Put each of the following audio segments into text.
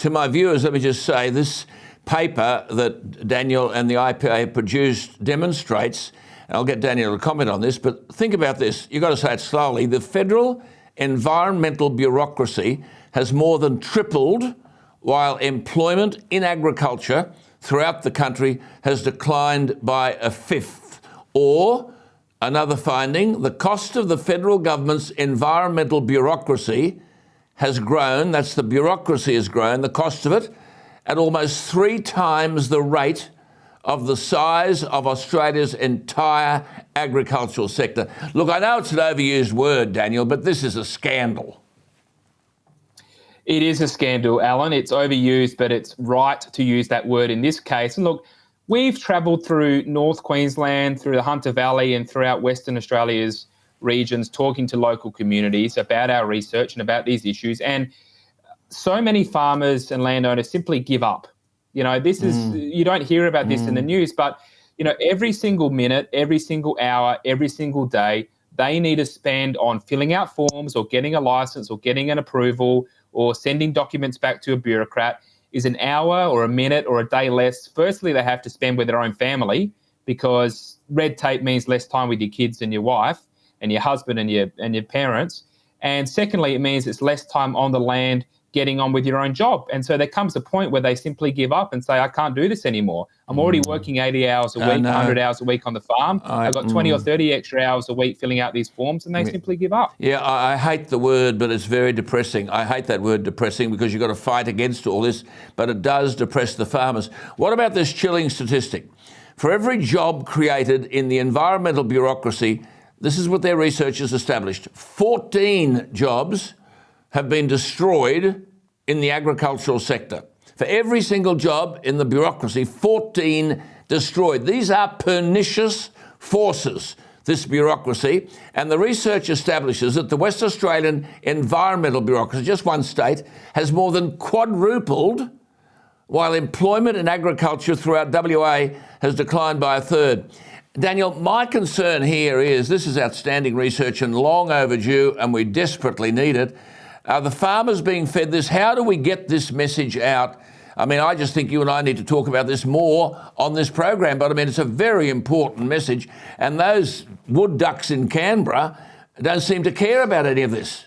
to my viewers, let me just say this paper that Daniel and the IPA produced demonstrates, and I'll get Daniel to comment on this, but think about this. You've got to say it slowly. The federal environmental bureaucracy has more than tripled, while employment in agriculture throughout the country has declined by a fifth. Or, another finding, the cost of the federal government's environmental bureaucracy has grown, that's the bureaucracy has grown, the cost of it, at almost 3 times the rate of the size of Australia's entire agricultural sector. Look, I know it's an overused word, Daniel, but this is a scandal. It is a scandal, Alan. It's overused, but it's right to use that word in this case. And look, we've travelled through North Queensland, through the Hunter Valley and throughout Western Australia's regions, talking to local communities about our research and about these issues. And so many farmers and landowners simply give up. You know, this is, you don't hear about this in the news, but, you know, every single minute, every single hour, every single day, they need to spend on filling out forms or getting a license or getting an approval or sending documents back to a bureaucrat is an hour or a minute or a day less. Firstly, they have to spend with their own family, because red tape means less time with your kids and your wife and your husband and your parents. And secondly, it means it's less time on the land getting on with your own job. And so there comes a point where they simply give up and say, I can't do this anymore. I'm already working 80 hours a week, 100 hours a week on the farm. I've got 20 or 30 extra hours a week filling out these forms, and they simply give up. Yeah, I hate the word, but it's very depressing. I hate that word depressing, because you've got to fight against all this, but it does depress the farmers. What about this chilling statistic? For every job created in the environmental bureaucracy, this is what their research has established, 14 jobs have been destroyed in the agricultural sector. For every single job in the bureaucracy, 14 destroyed. These are pernicious forces, this bureaucracy, and the research establishes that the West Australian environmental bureaucracy, just one state, has more than quadrupled, while employment in agriculture throughout WA has declined by a third. Daniel, my concern here is, this is outstanding research and long overdue, and we desperately need it. Are the farmers being fed this? How do we get this message out? I mean, I just think you and I need to talk about this more on this program, but I mean, it's a very important message, and those wood ducks in Canberra don't seem to care about any of this.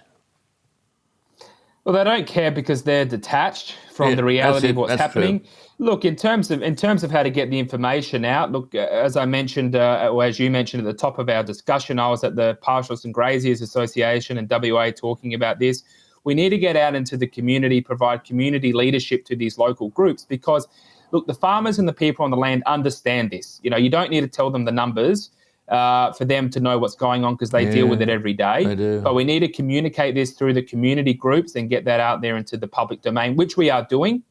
Well, they don't care because they're detached from the reality of what's happening. True. Look, in terms of how to get the information out, look, as I mentioned, or as you mentioned at the top of our discussion, I was at the Pastoralists and Graziers Association in WA talking about this. We need to get out into the community, provide community leadership to these local groups, because, look, the farmers and the people on the land understand this. You know, you don't need to tell them the numbers for them to know what's going on, because they deal with it every day. They do. But we need to communicate this through the community groups and get that out there into the public domain, which we are doing.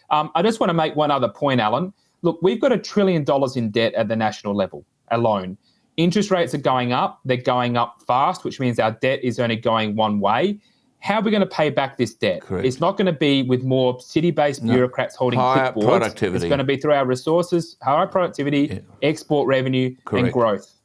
I just want to make one other point, Alan. Look, we've got $1 trillion in debt at the national level alone. Interest rates are going up. They're going up fast, which means our debt is only going one way. How are we going to pay back this debt? Correct. It's not going to be with more city-based bureaucrats holding higher clipboards. productivity. It's going to be through our resources, higher productivity, export revenue, and growth.